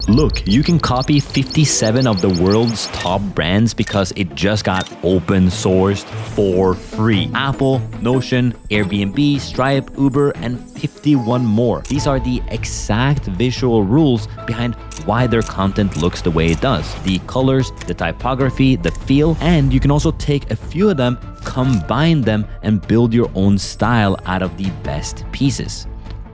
Look, you can copy 57 of the world's top brands because it just got open sourced for free. Apple, Notion, Airbnb, Stripe, Uber, and 51 more. These are the exact visual rules behind why their content looks the way it does. The colors, the typography, the feel, and you can also take a few of them, combine them, and build your own style out of the best pieces.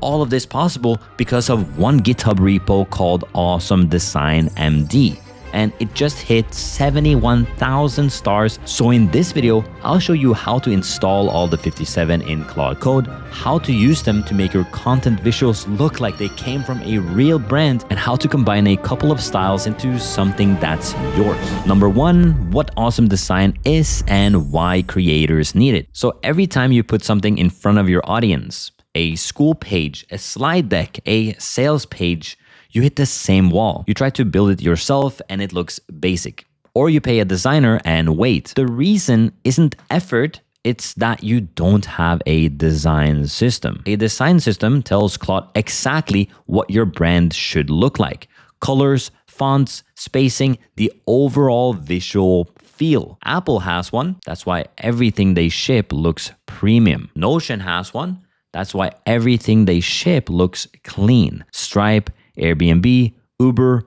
All of this possible because of one GitHub repo called Awesome Design MD, and it just hit 71,000 stars. So in this video, I'll show you how to install all the 57 in Claude Code, how to use them to make your content visuals look like they came from a real brand, and how to combine a couple of styles into something that's yours. Number one, what Awesome Design is and why creators need it. So every time you put something in front of your audience, a school page, a slide deck, a sales page, you hit the same wall. You try to build it yourself and it looks basic. Or you pay a designer and wait. The reason isn't effort, it's that you don't have a design system. A design system tells Claude exactly what your brand should look like. Colors, fonts, spacing, the overall visual feel. Apple has one. That's why everything they ship looks premium. Notion has one. That's why everything they ship looks clean. Stripe, Airbnb, Uber,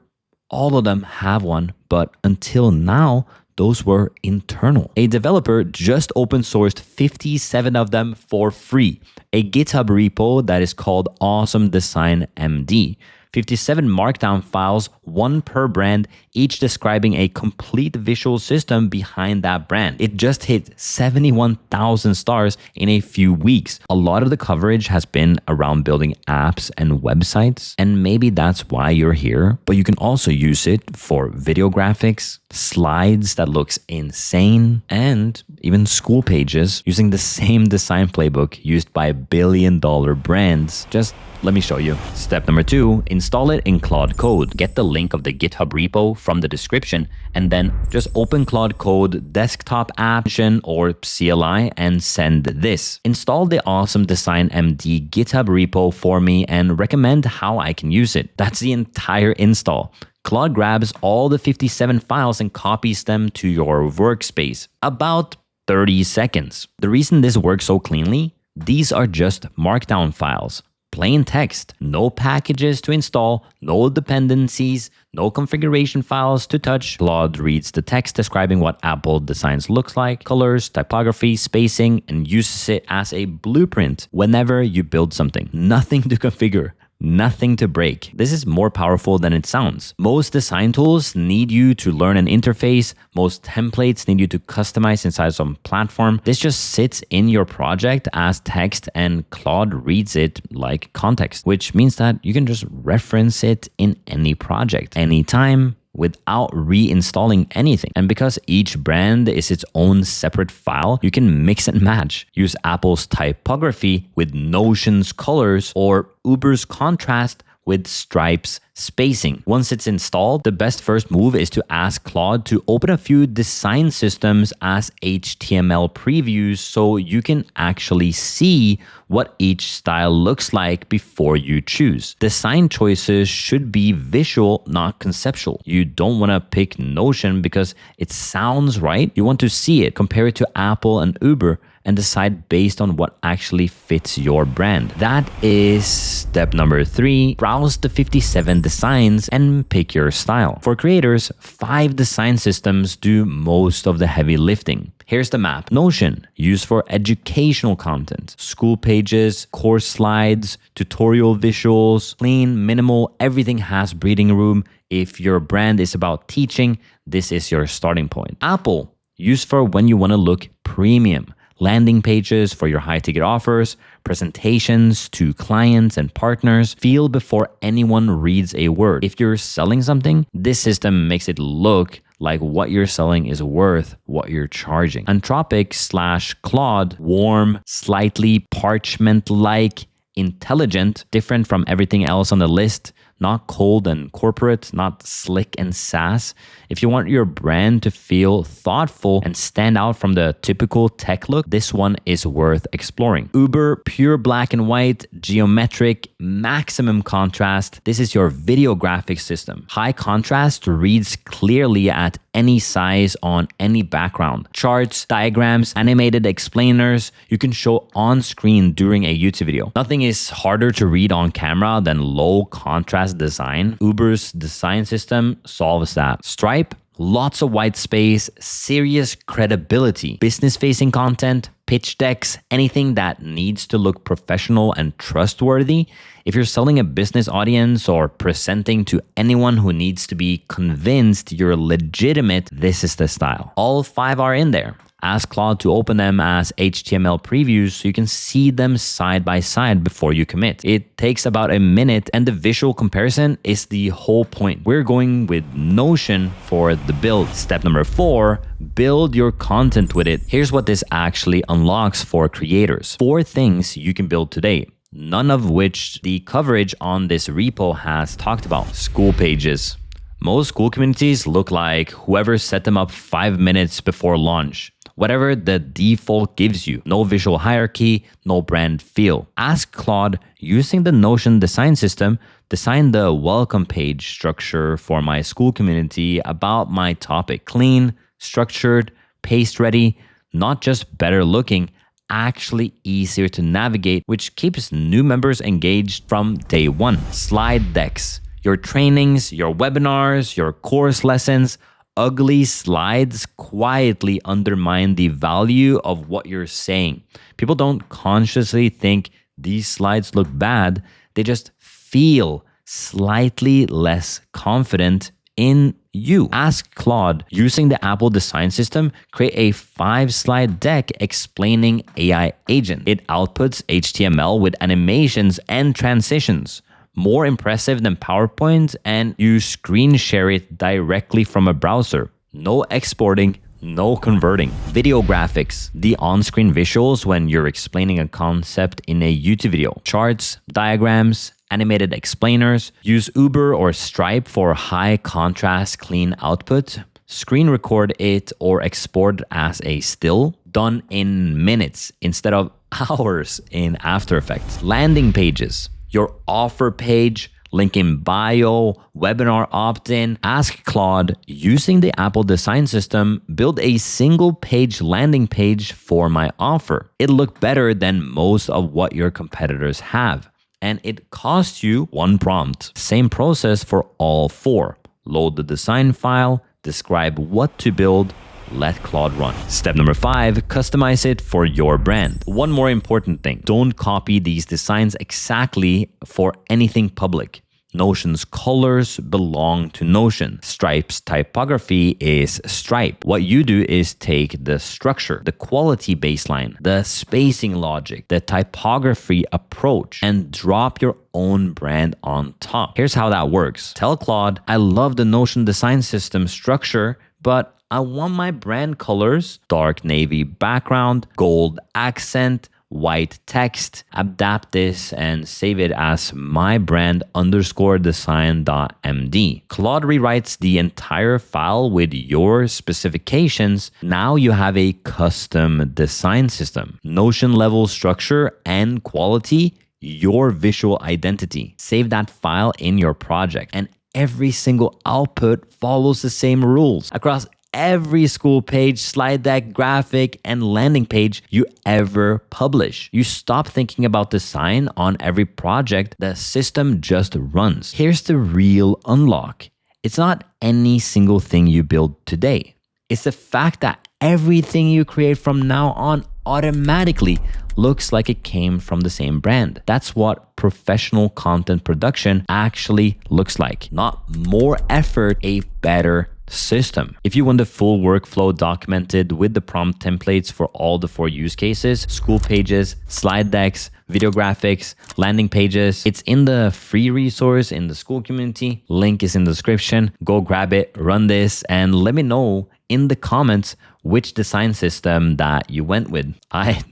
all of them have one, but until now, those were internal. A developer just open sourced 57 of them for free. A GitHub repo that is called Awesome Design MD. 57 markdown files, one per brand, each describing a complete visual system behind that brand. It just hit 71,000 stars in a few weeks. A lot of the coverage has been around building apps and websites, and maybe that's why you're here, but you can also use it for video graphics, slides that looks insane, and even school pages using the same design playbook used by billion-dollar brands. Just let me show you. Step number 2, install it in Claude Code. Get the link of the GitHub repo from the description and then just open Claude Code desktop app or CLI and send this. Install the Awesome Design MD GitHub repo for me and recommend how I can use it. That's the entire install. Claude grabs all the 57 files and copies them to your workspace. About 30 seconds. The reason this works so cleanly, these are just markdown files. Plain text, no packages to install, no dependencies, no configuration files to touch. Claude reads the text describing what Apple Designs looks like, colors, typography, spacing, and uses it as a blueprint whenever you build something. Nothing to configure. Nothing to break. This is more powerful than it sounds. Most design tools need you to learn an interface. Most templates need you to customize inside some platform. This just sits in your project as text and Claude reads it like context, which means that you can just reference it in any project, anytime, without reinstalling anything. And because each brand is its own separate file, you can mix and match. Use Apple's typography with Notion's colors or Uber's contrast with Stripe's spacing. Once it's installed, the best first move is to ask Claude to open a few design systems as HTML previews so you can actually see what each style looks like before you choose. Design choices should be visual, not conceptual. You don't want to pick Notion because it sounds right. You want to see it, compare it to Apple and Uber, and decide based on what actually fits your brand. That is step number 3. Browse the 57 designs and pick your style. For creators, 5 design systems do most of the heavy lifting. Here's the map. Notion, used for educational content. School pages, course slides, tutorial visuals, clean, minimal, everything has breathing room. If your brand is about teaching, this is your starting point. Apple, used for when you want to look premium. Landing pages for your high-ticket offers, presentations to clients and partners, feel before anyone reads a word. If you're selling something, this system makes it look like what you're selling is worth what you're charging. Anthropic/Claude, warm, slightly parchment-like, intelligent, different from everything else on the list, not cold and corporate, not slick and sass. If you want your brand to feel thoughtful and stand out from the typical tech look, this one is worth exploring. Uber, pure black and white, geometric, maximum contrast. This is your video graphics system. High contrast reads clearly at any size on any background. Charts, diagrams, animated explainers you can show on screen during a YouTube video. Nothing is harder to read on camera than low contrast design. Uber's design system solves that. Stripe, lots of white space, serious credibility, business-facing content, pitch decks, anything that needs to look professional and trustworthy. If you're selling a business audience or presenting to anyone who needs to be convinced you're legitimate, this is the style. All 5 are in there. Ask Claude to open them as HTML previews so you can see them side by side before you commit. It takes about a minute and the visual comparison is the whole point. We're going with Notion for the build. Step number 4, build your content with it. Here's what this actually unlocks for creators. 4 things you can build today, none of which the coverage on this repo has talked about. School pages. Most school communities look like whoever set them up 5 minutes before launch. Whatever the default gives you. No visual hierarchy, no brand feel. Ask Claude, using the Notion design system, design the welcome page structure for my school community about my topic. Clean, structured, paste ready, not just better looking, actually easier to navigate, which keeps new members engaged from day one. Slide decks. Your trainings, your webinars, your course lessons, ugly slides quietly undermine the value of what you're saying. People don't consciously think these slides look bad. They just feel slightly less confident in you. Ask Claude, using the Apple design system, create a 5-slide deck explaining AI agent. It outputs HTML with animations and transitions. More impressive than PowerPoint, and you screen share it directly from a browser. No exporting, no converting. Video graphics, the on-screen visuals when you're explaining a concept in a YouTube video. Charts, diagrams, animated explainers. Use Uber or Stripe for high contrast, clean output. Screen record it or export as a still, done in minutes instead of hours in After Effects. Landing pages. Your offer page, link in bio, webinar opt-in. Ask Claude, using the Apple design system, build a single page landing page for my offer. It'll look better than most of what your competitors have. And it costs you 1 prompt. Same process for all 4. Load the design file, describe what to build, let Claude run. Step number 5, customize it for your brand. One more important thing, don't copy these designs exactly for anything public. Notion's colors belong to Notion. Stripe's typography is Stripe. What you do is take the structure, the quality baseline, the spacing logic, the typography approach, and drop your own brand on top. Here's how that works. Tell Claude, I love the Notion design system structure, but I want my brand colors, dark navy background, gold accent, white text. Adapt this and save it as mybrand_design.md. Claude rewrites the entire file with your specifications. Now you have a custom design system. Notion level structure and quality, your visual identity. Save that file in your project, and every single output follows the same rules across every school page, slide deck, graphic, and landing page you ever publish. You stop thinking about design on every project. The system just runs. Here's the real unlock. It's not any single thing you build today. It's the fact that everything you create from now on automatically looks like it came from the same brand. That's what professional content production actually looks like. Not more effort, a better system. If you want the full workflow documented with the prompt templates for all the 4 use cases, school pages, slide decks, video graphics, landing pages, it's in the free resource in the Skool community. Link is in the description. Go grab it, run this, and let me know in the comments which design system that you went with. All right,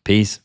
peace.